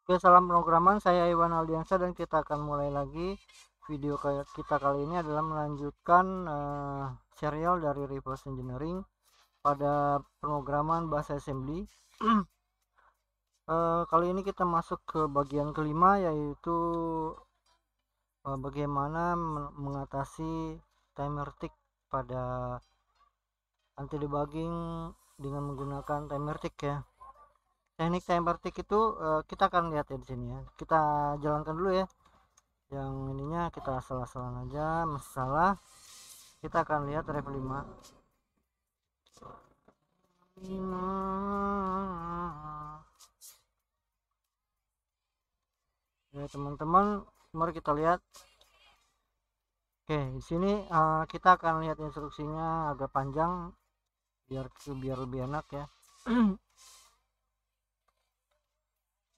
Oke, salam pemrograman. Saya Iwan Aldiansa dan kita akan mulai lagi. Video kita kali ini adalah melanjutkan serial dari Reverse Engineering pada pemrograman bahasa assembly. Kali ini kita masuk ke bagian kelima, yaitu bagaimana mengatasi timer tick pada anti debugging dengan menggunakan timer tick ya. Teknik timer tick itu kita akan lihat ya di sini ya. Kita jalankan dulu ya. Yang ininya kita salah-salah aja, masih salah. Kita akan lihat ref 5. Ya teman-teman, mari kita lihat. Oke, di sini kita akan lihat instruksinya agak panjang biar lebih enak ya.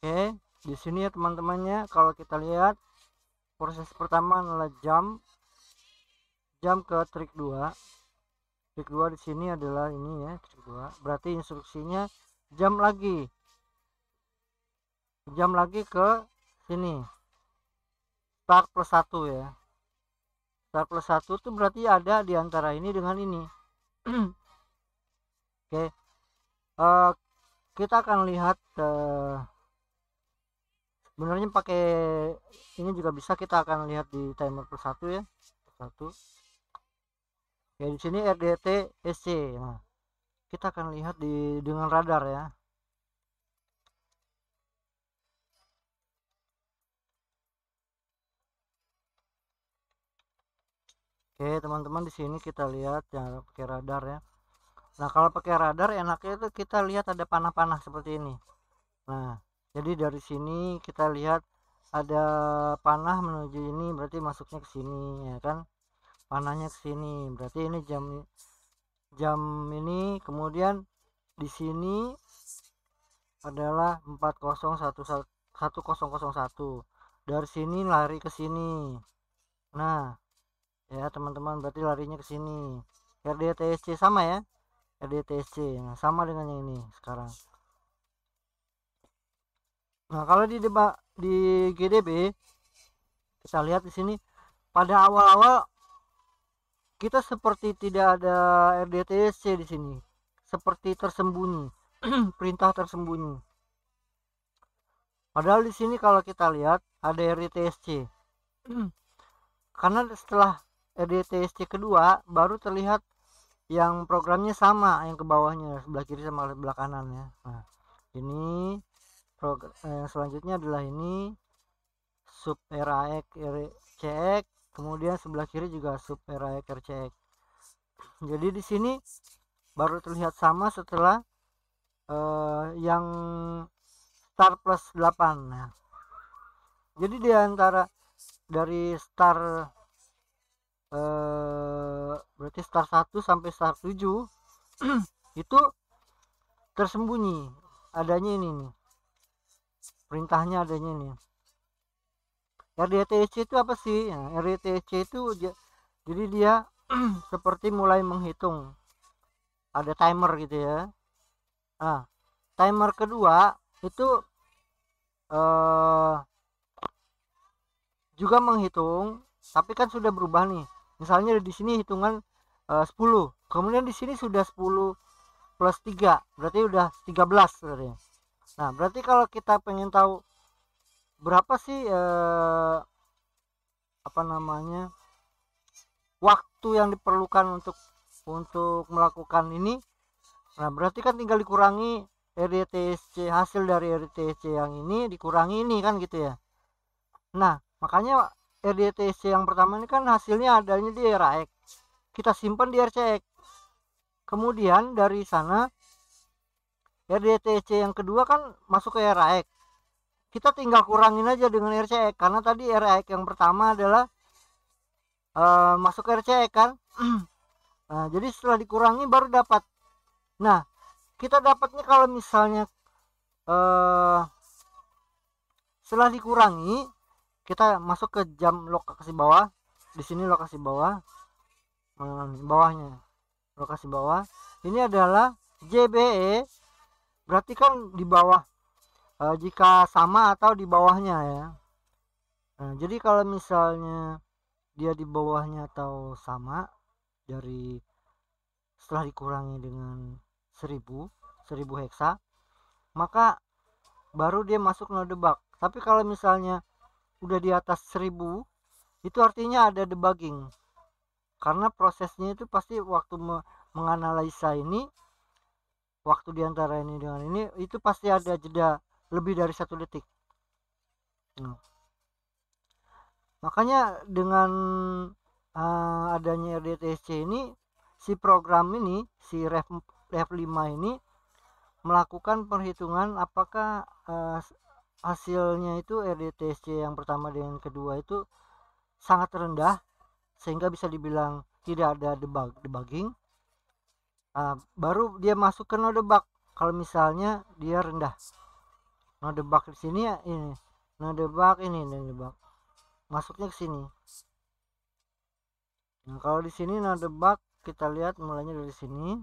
Oke, di sini ya teman-temannya, kalau kita lihat proses pertama adalah jump ke trik 2. Trik 2 di sini adalah ini ya, trik 2. Berarti instruksinya jump lagi ke sini. Start plus 1 ya. Start plus 1 itu berarti ada di antara ini dengan ini. Oke. Kita akan lihat sebenarnya pakai ini juga bisa. Kita akan lihat di timer plus 1 ya. Plus 1. Oke, di sini RDT SC. Nah, kita akan lihat dengan radar ya. Oke, teman-teman, di sini kita lihat ya pakai radar ya. Nah, kalau pakai radar enaknya itu kita lihat ada panah-panah seperti ini. Nah, jadi dari sini kita lihat ada panah menuju ini, berarti masuknya ke sini ya kan. Panahnya ke sini. Berarti ini jam ini, kemudian di sini adalah 1001. Dari sini lari ke sini. Nah, ya teman-teman, berarti larinya ke sini. RDTSC sama ya. RDTSC. Nah, sama dengan yang ini sekarang. Nah, kalau di GDB kita lihat di sini pada awal-awal kita seperti tidak ada RDTSC di sini. Seperti tersembunyi. Perintah tersembunyi. Padahal di sini kalau kita lihat ada RDTSC. Karena setelah RDTSC kedua baru terlihat yang programnya sama, yang ke bawahnya sebelah kiri sama sebelah kanan ya. Nah, ini selanjutnya adalah ini sub RAX RCX, kemudian sebelah kiri juga sub RAX RCX. Jadi di sini baru terlihat sama setelah yang star plus 8. Nah, jadi di antara dari star berarti star 1 sampai star 7 itu tersembunyi adanya ini nih, perintahnya adanya ini. RDTSC itu apa sih? Nah, RDTSC itu jadi dia seperti mulai menghitung, ada timer gitu ya. Nah, timer kedua itu juga menghitung, tapi kan sudah berubah nih. Misalnya di sini hitungan 10, kemudian di sini sudah 10 plus 3, berarti udah 13 berarti. Nah, berarti kalau kita pengen tahu berapa sih apa namanya waktu yang diperlukan untuk melakukan ini, nah berarti kan tinggal dikurangi RDTSC, hasil dari RDTSC yang ini dikurangi ini kan gitu ya. Nah, makanya RDTSC yang pertama ini kan hasilnya adanya di RAX, kita simpan di RCX. Kemudian dari sana RDTSC yang kedua kan masuk ke RAX, kita tinggal kurangin aja dengan RCX, karena tadi RAX yang pertama adalah masuk ke RCX kan. Nah, jadi setelah dikurangi baru dapat. Nah, kita dapatnya kalau misalnya setelah dikurangi, kita masuk ke jam lokasi bawah. Di sini lokasi bawah, bawahnya lokasi bawah. Ini adalah JBE, berarti kan di bawah jika sama atau di bawahnya ya. Nah, jadi kalau misalnya dia di bawahnya atau sama dari setelah dikurangi dengan 1000 heksa, maka baru dia masuk no debug. Tapi kalau misalnya udah di atas 1000, itu artinya ada debugging, karena prosesnya itu pasti waktu menganalisa ini, waktu diantara ini dengan ini itu pasti ada jeda lebih dari 1 detik. Nah, makanya dengan adanya RDTSC ini, si program ini, si ref5 ini melakukan perhitungan apakah hasilnya itu RDTSC yang pertama dengan kedua itu sangat rendah sehingga bisa dibilang tidak ada debugging. Baru dia masuk ke no debug. Kalau misalnya dia rendah, no debug di sini ya, ini no debug, ini no debug masuknya ke sini. Nah, kalau di sini no debug kita lihat mulainya dari sini.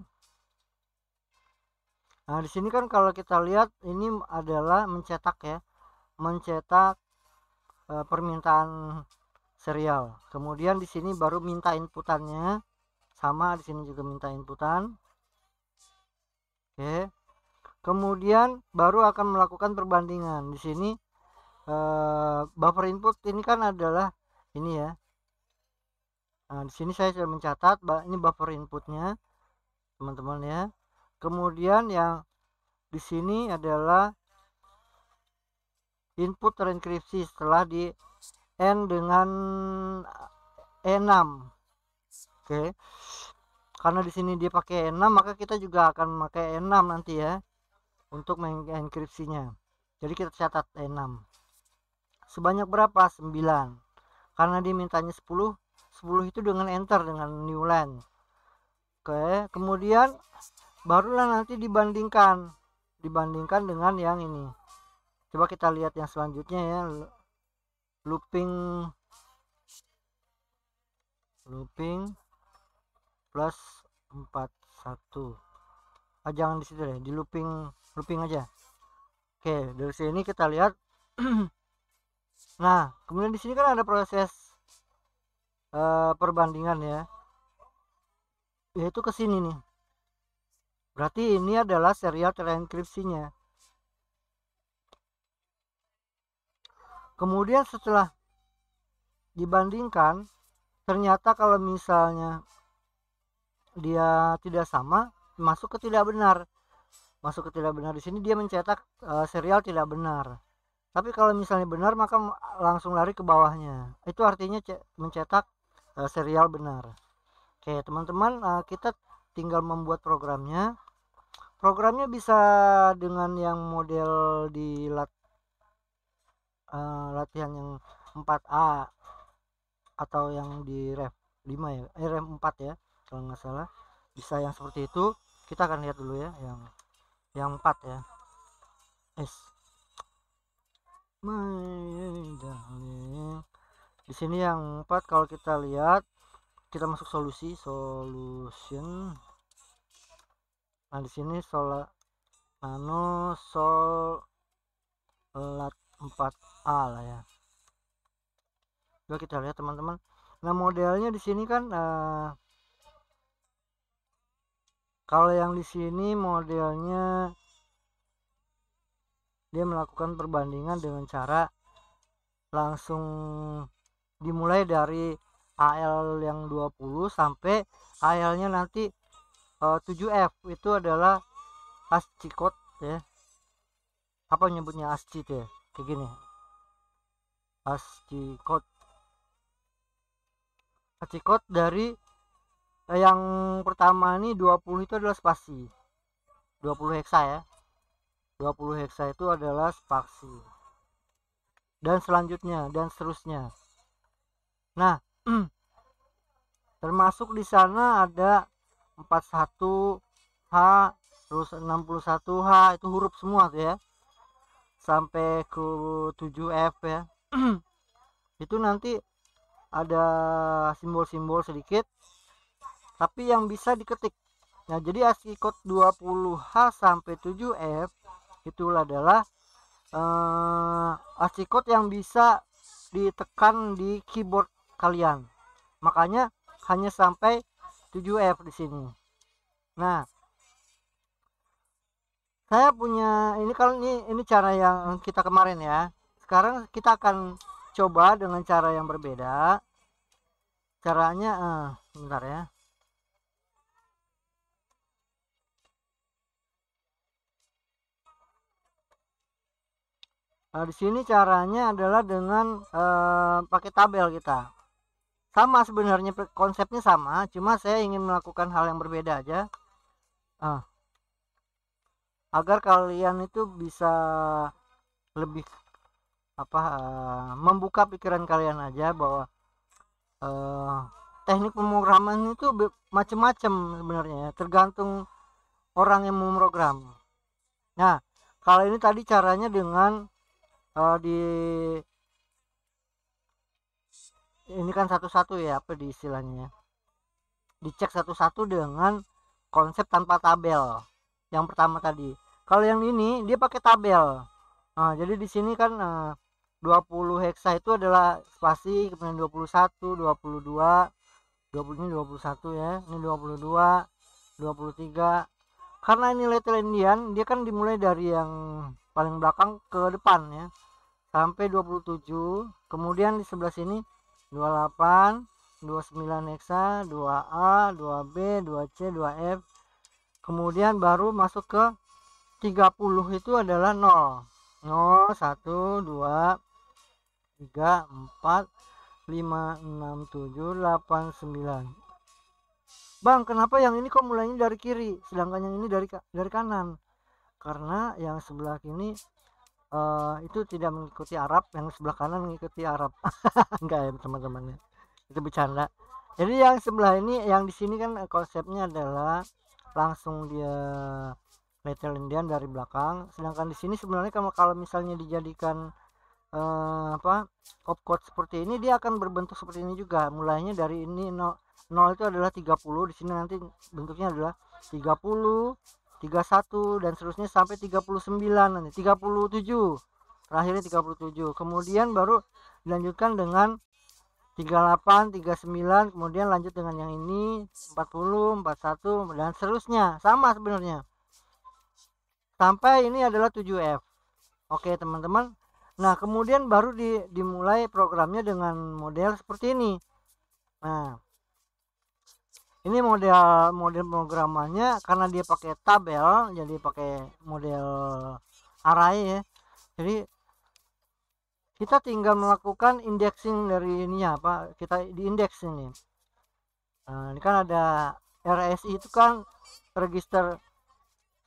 Nah, di sini kan kalau kita lihat ini adalah mencetak ya, mencetak permintaan serial. Kemudian di sini baru minta inputannya, sama di sini juga minta inputan. Oke. Kemudian baru akan melakukan perbandingan. Di sini buffer input ini kan adalah ini ya. Nah, di sini saya sudah mencatat ini buffer inputnya, teman-teman ya. Kemudian yang di sini adalah input terenkripsi setelah di N dengan E6. Oke. Karena di sini dia pakai E6, maka kita juga akan pakai E6 nanti ya untuk mengenkripsinya. Jadi kita catat E6. Sebanyak berapa? 9. Karena dimintanya 10 itu dengan enter, dengan new line. Oke, kemudian barulah nanti dibandingkan dengan yang ini. Coba kita lihat yang selanjutnya ya, looping plus 41. Jangan di situ deh, di looping aja. Oke, dari sini kita lihat. Nah, kemudian di sini kan ada proses perbandingan ya, yaitu ke sini nih. Berarti ini adalah serial terenkripsinya. Kemudian setelah dibandingkan, ternyata kalau misalnya dia tidak sama, masuk ke tidak benar. Di sini dia mencetak serial tidak benar. Tapi kalau misalnya benar, maka langsung lari ke bawahnya. Itu artinya mencetak serial benar. Oke, teman-teman, kita tinggal membuat programnya. Programnya bisa dengan yang model di latihan yang 4A atau yang di ref 5 ya, ref 4 ya kalau nggak salah. Bisa yang seperti itu. Kita akan lihat dulu ya yang 4 ya. Di sini yang 4, kalau kita lihat, kita masuk solution. Nah, di sini nano lat 4A lah ya. Coba kita lihat teman-teman. Nah, modelnya di sini kan kalau yang di sini modelnya dia melakukan perbandingan dengan cara langsung dimulai dari AL yang 20 sampai AL nya nanti 7F. Itu adalah ASCII code ya. Apa nyebutnya ASCII ya, kayak gini, ASCII code dari yang pertama ini 20 itu adalah spasi, 20 heksa ya, 20 heksa itu adalah spasi, dan selanjutnya dan seterusnya. Nah, termasuk di sana ada 41H, terus 61H, itu huruf semua tuh ya, sampai ke 7F ya. Itu nanti ada simbol-simbol sedikit tapi yang bisa diketik. Nah, jadi ASCII code 20H sampai 7F itu adalah ASCII code yang bisa ditekan di keyboard kalian. Makanya hanya sampai 7F di sini. Nah, saya punya ini, kalau ini cara yang kita kemarin ya. Sekarang kita akan coba dengan cara yang berbeda. Caranya bentar ya. Nah, di sini caranya adalah dengan pakai tabel kita. Sama sebenarnya, konsepnya sama, cuma saya ingin melakukan hal yang berbeda aja. Agar kalian itu bisa lebih membuka pikiran kalian aja bahwa teknik pemrograman itu macam-macam sebenarnya, tergantung orang yang memprogram. Nah, kalau ini tadi caranya dengan ini kan satu-satu ya, apa di istilahnya, dicek satu-satu dengan konsep tanpa tabel. Yang pertama tadi. Kalau yang ini dia pakai tabel. Nah, jadi di sini kan 20 heksa itu adalah spasi, kemudian 21, 22, 20 ini 21 ya. Ini 22, 23. Karena ini letter Indian, dia kan dimulai dari yang paling belakang ke depan ya. Sampai 27. Kemudian di sebelah sini 28, 29 heksa, 2A, 2B, 2C, 2F. Kemudian baru masuk ke 30 itu adalah 0. 0, 1, 2, 3, 4, 5, 6, 7, 8, 9. Bang, kenapa yang ini kok mulainya dari kiri, sedangkan yang ini dari kanan? Karena yang sebelah kini itu tidak mengikuti Arab, yang sebelah kanan mengikuti Arab. Enggak ya teman-teman, itu bercanda. Jadi yang sebelah ini, yang di sini kan konsepnya adalah langsung dia letter Indian dari belakang, sedangkan di sini sebenarnya kalau misalnya dijadikan opcode seperti ini, dia akan berbentuk seperti ini juga. Mulainya dari ini 0 itu adalah 30, di sini nanti bentuknya adalah 30, 31 dan seterusnya sampai 39, nanti 37, terakhirnya 37. Kemudian baru dilanjutkan dengan 38, 39, kemudian lanjut dengan yang ini 40, 41 dan seterusnya. Sama sebenarnya. Sampai ini adalah 7F. Oke, teman-teman. Nah, kemudian baru dimulai programnya dengan model seperti ini. Nah, ini model programannya karena dia pakai tabel, jadi pakai model array ya. Jadi kita tinggal melakukan indexing dari ininya, kita di indeks ini. Nah, ini kan ada RSI, itu kan register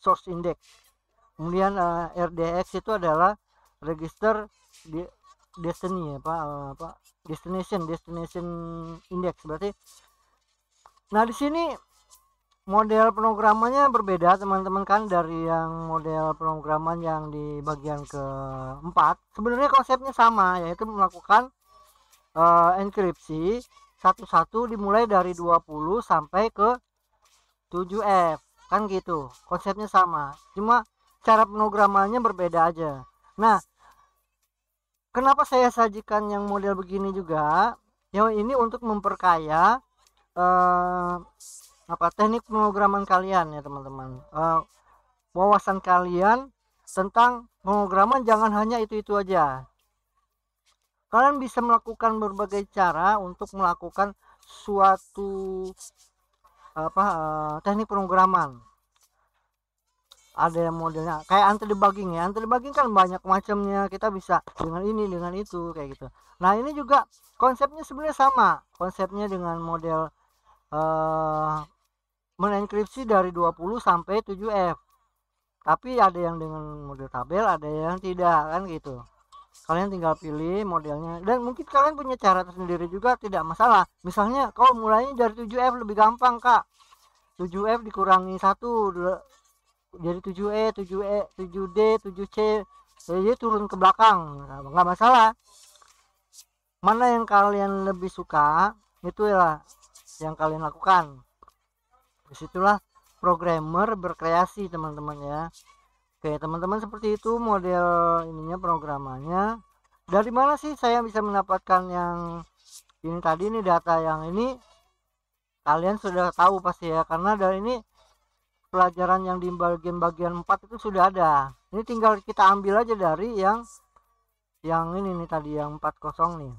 source index. Kemudian RDX itu adalah register destination index. Berarti nah di sini model pemrogramannya berbeda teman-teman, kan dari yang model pemrograman yang di bagian keempat. Sebenarnya konsepnya sama, yaitu melakukan enkripsi satu-satu dimulai dari 20 sampai ke 7F, kan gitu. Konsepnya sama, cuma cara pemrogramannya berbeda aja. Nah, kenapa saya sajikan yang model begini juga? Ya, ini untuk memperkaya teknik pemrograman kalian ya teman-teman. Wawasan kalian tentang pemrograman jangan hanya itu aja. Kalian bisa melakukan berbagai cara untuk melakukan suatu teknik pemrograman. Ada yang modelnya kayak anti debugging ya. Anti debugging kan banyak macamnya, kita bisa dengan ini dengan itu kayak gitu. Nah, ini juga konsepnya sebenarnya sama. Konsepnya dengan model menenkripsi dari 20 sampai 7F. Tapi ada yang dengan model tabel, ada yang tidak, kan gitu. Kalian tinggal pilih modelnya, dan mungkin kalian punya cara tersendiri juga, tidak masalah. Misalnya kalau mulainya dari 7F lebih gampang, Kak. 7F dikurangi 1 jadi 7E, 7D, 7C, jadi turun ke belakang, nggak masalah. Mana yang kalian lebih suka, itulah yang kalian lakukan. Disitulah programmer berkreasi teman-teman ya. Oke teman-teman, seperti itu model ininya, programannya. Dari mana sih saya bisa mendapatkan yang ini tadi, ini data yang ini kalian sudah tahu pasti ya, karena dari ini pelajaran yang di bagian 4 itu sudah ada. Ini tinggal kita ambil aja dari yang ini nih tadi, yang 40 nih.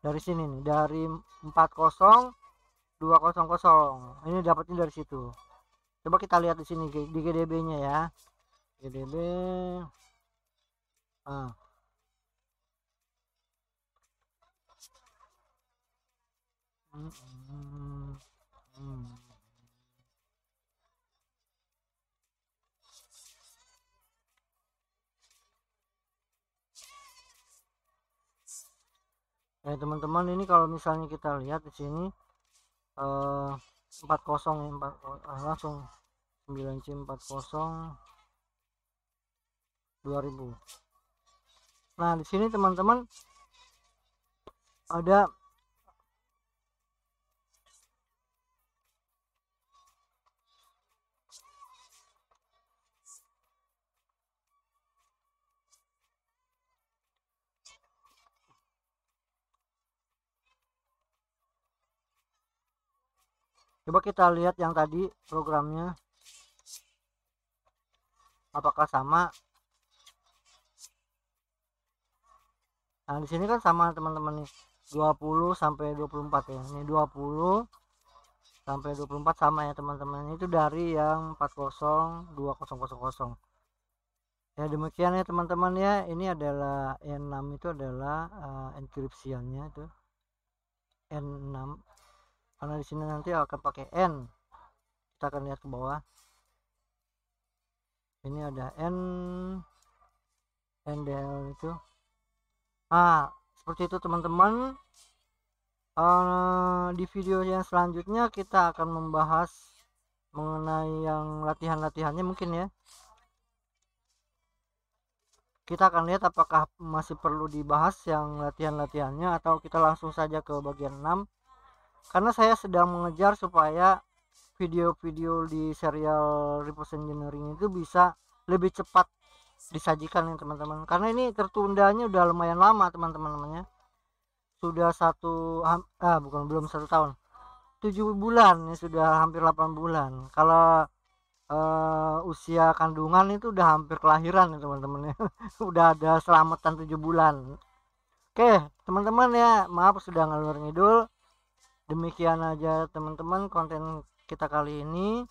Dari sini nih, dari 40200. Ini dapatnya dari situ. Coba kita lihat di sini di GDB-nya ya. GDB. Ah. Teman-teman, ini kalau misalnya kita lihat di sini 40 ya, langsung 9C 40 2000. Nah di sini teman-teman ada coba kita lihat yang tadi programnya apakah sama. Nah di sini kan sama teman-teman nih, 20 sampai 24 ya. Ini 20 sampai 24 sama ya teman-teman. Itu dari yang 402000. Ya demikian ya teman-teman ya. Ini adalah N6, itu adalah enkripsiannya itu N6, karena di sini nanti akan pakai N. Kita akan lihat ke bawah. Ini ada NDL itu. Seperti itu teman-teman. Di video yang selanjutnya kita akan membahas mengenai yang latihan-latihannya mungkin ya. Kita akan lihat apakah masih perlu dibahas yang latihan-latihannya atau kita langsung saja ke bagian 6, karena saya sedang mengejar supaya video-video di serial reverse engineering itu bisa lebih cepat disajikan ya teman-teman, karena ini tertundanya udah lumayan lama teman-teman, namanya sudah belum 1 tahun, 7 bulan ya, sudah hampir 8 bulan. Kalau usia kandungan itu udah hampir kelahiran ya teman-teman ya. Udah ada selamatan 7 bulan. Oke teman-teman ya, maaf sudah ngalur ngidul. Demikian aja teman-teman konten kita kali ini.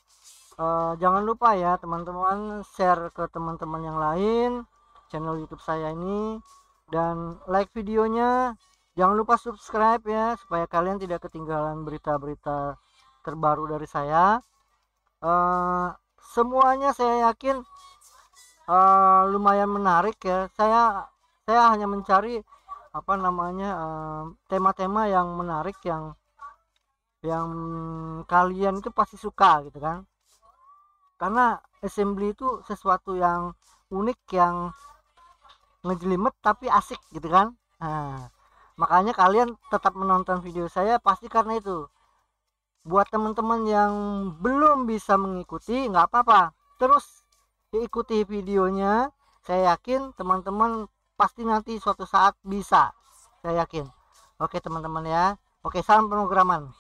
Jangan lupa ya teman-teman, share ke teman-teman yang lain channel YouTube saya ini, dan like videonya. Jangan lupa subscribe ya, supaya kalian tidak ketinggalan berita-berita terbaru dari saya. Semuanya saya yakin lumayan menarik ya. Saya hanya mencari tema-tema yang menarik, yang kalian itu pasti suka gitu kan, karena assembly itu sesuatu yang unik, yang ngejelimet tapi asik gitu kan. Makanya kalian tetap menonton video saya pasti karena itu. Buat teman-teman yang belum bisa mengikuti, nggak apa-apa, terus diikuti videonya. Saya yakin teman-teman pasti nanti suatu saat bisa, saya yakin. Oke teman-teman ya, oke, salam pemrograman.